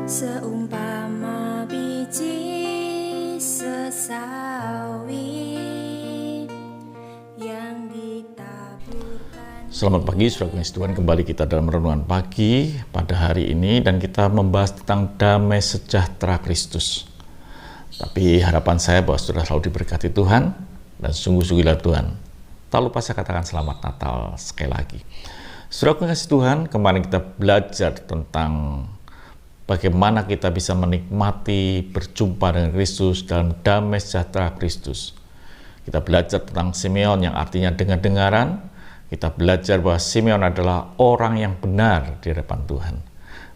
Seumpama biji sesawi yang ditaburkan. Selamat pagi, saudara Tuhan. Kembali kita dalam renungan pagi pada hari ini, dan kita membahas tentang damai sejahtera Kristus. Tapi harapan saya bahwa saudara selalu diberkati Tuhan dan sungguh-sungguhlah Tuhan. Tak lupa saya katakan selamat Natal sekali lagi. Saudara kasih Tuhan, kemarin kita belajar tentang bagaimana kita bisa menikmati berjumpa dengan Kristus dalam damai sejahtera Kristus. Kita belajar tentang Simeon yang artinya dengar-dengaran. Kita belajar bahwa Simeon adalah orang yang benar di hadapan Tuhan.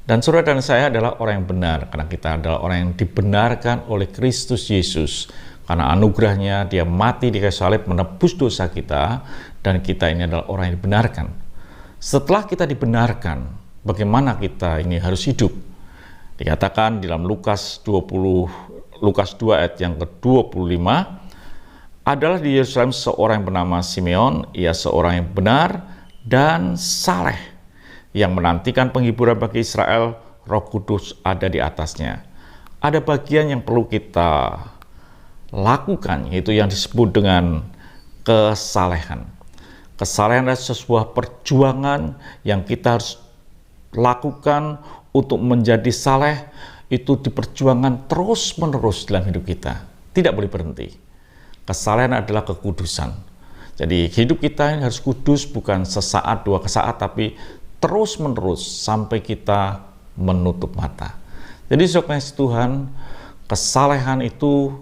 Dan saudara dan saya adalah orang yang benar, karena kita adalah orang yang dibenarkan oleh Kristus Yesus. Karena anugerahnya dia mati di kayu salib menebus dosa kita, dan kita ini adalah orang yang dibenarkan. Setelah kita dibenarkan, bagaimana kita ini harus hidup? Dikatakan di dalam Lukas 2 ayat yang ke-25, adalah di Yerusalem seorang yang bernama Simeon. Ia seorang yang benar dan saleh, yang menantikan penghiburan bagi Israel. Roh Kudus ada di atasnya. Ada bagian yang perlu kita lakukan, yaitu yang disebut dengan kesalehan. Kesalehan adalah sebuah perjuangan yang kita harus lakukan untuk menjadi saleh. Itu diperjuangkan terus-menerus dalam hidup kita, tidak boleh berhenti. Kesalehan adalah kekudusan. Jadi hidup kita ini harus kudus, bukan sesaat dua saat, tapi terus-menerus sampai kita menutup mata. Jadi saudara Tuhan, kesalehan itu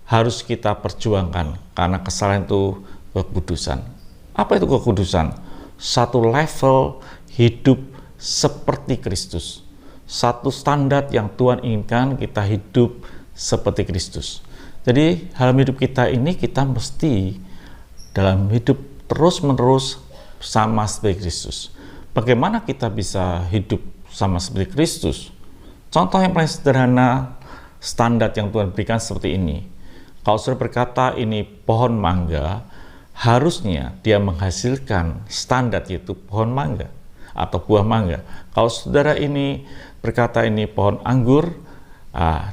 harus kita perjuangkan, karena kesalehan itu kekudusan. Apa itu kekudusan? Satu level hidup seperti Kristus. Satu standar yang Tuhan inginkan, kita hidup seperti Kristus. Jadi dalam hidup kita ini, kita mesti dalam hidup terus-menerus sama seperti Kristus. Bagaimana kita bisa hidup sama seperti Kristus? Contoh yang paling sederhana, standar yang Tuhan berikan seperti ini. Kalau saudara berkata ini pohon mangga, harusnya dia menghasilkan standar, yaitu pohon mangga atau buah mangga. Kalau saudara ini berkata ini pohon anggur,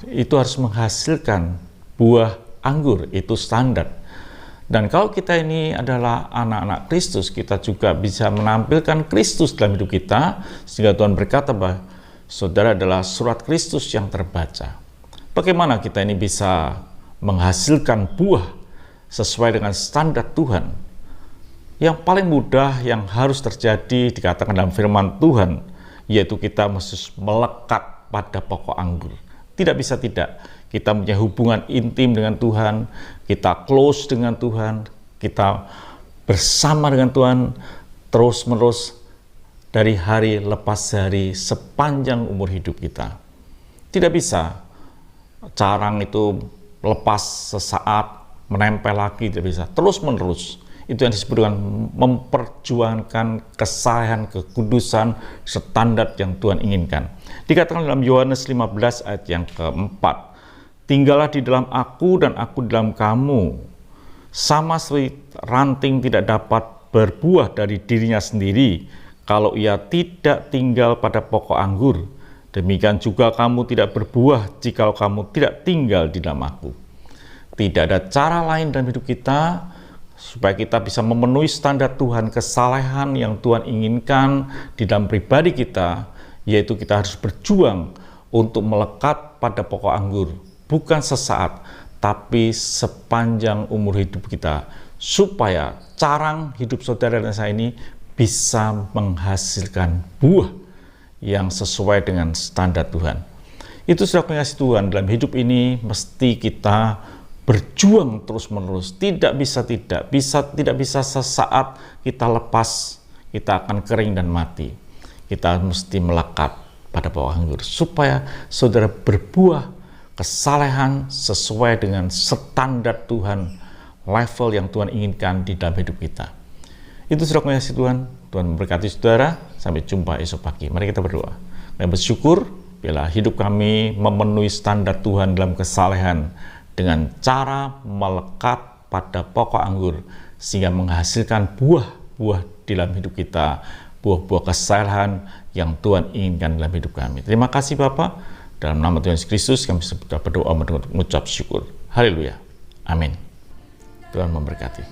itu harus menghasilkan buah anggur, itu standar. Dan kalau kita ini adalah anak-anak Kristus, kita juga bisa menampilkan Kristus dalam hidup kita, sehingga Tuhan berkata bahwa saudara adalah surat Kristus yang terbaca. Bagaimana kita ini bisa menghasilkan buah sesuai dengan standar Tuhan? Yang paling mudah yang harus terjadi dikatakan dalam firman Tuhan, yaitu kita mesti melekat pada pokok anggur. Tidak bisa tidak. Kita punya hubungan intim dengan Tuhan, kita close dengan Tuhan, kita bersama dengan Tuhan terus-menerus dari hari lepas hari sepanjang umur hidup kita. Tidak bisa carang itu lepas sesaat, menempel lagi, tidak bisa. Terus-menerus. Itu yang disebut dengan memperjuangkan kesalehan, kekudusan, standar yang Tuhan inginkan. Dikatakan dalam Yohanes 15 ayat yang keempat, tinggallah di dalam aku dan aku di dalam kamu. Sama seperti ranting tidak dapat berbuah dari dirinya sendiri kalau ia tidak tinggal pada pokok anggur. Demikian juga kamu tidak berbuah jika kamu tidak tinggal di dalam aku. Tidak ada cara lain dalam hidup kita supaya kita bisa memenuhi standar Tuhan, kesalehan yang Tuhan inginkan di dalam pribadi kita, yaitu kita harus berjuang untuk melekat pada pokok anggur, bukan sesaat, tapi sepanjang umur hidup kita, supaya carang hidup saudara dan saya ini bisa menghasilkan buah yang sesuai dengan standar Tuhan. Itu sudah mengasihi Tuhan. Dalam hidup ini mesti kita berjuang terus-menerus. Tidak bisa sesaat kita lepas, kita akan kering dan mati. Kita mesti melekat pada pokok anggur supaya saudara berbuah kesalehan sesuai dengan standar Tuhan, level yang Tuhan inginkan di dalam hidup kita. Itu sudah mengasihi Tuhan. Tuhan memberkati saudara. Sampai jumpa esok pagi. Mari kita berdoa. Kami bersyukur bila hidup kami memenuhi standar Tuhan dalam kesalehan, dengan cara melekat pada pokok anggur, sehingga menghasilkan buah-buah di dalam hidup kita, buah-buah kesalehan yang Tuhan inginkan dalam hidup kami. Terima kasih Bapak, Dalam nama Tuhan Yesus Kristus kami berdoa mengucap syukur. Haleluya. Amin. Tuhan memberkati.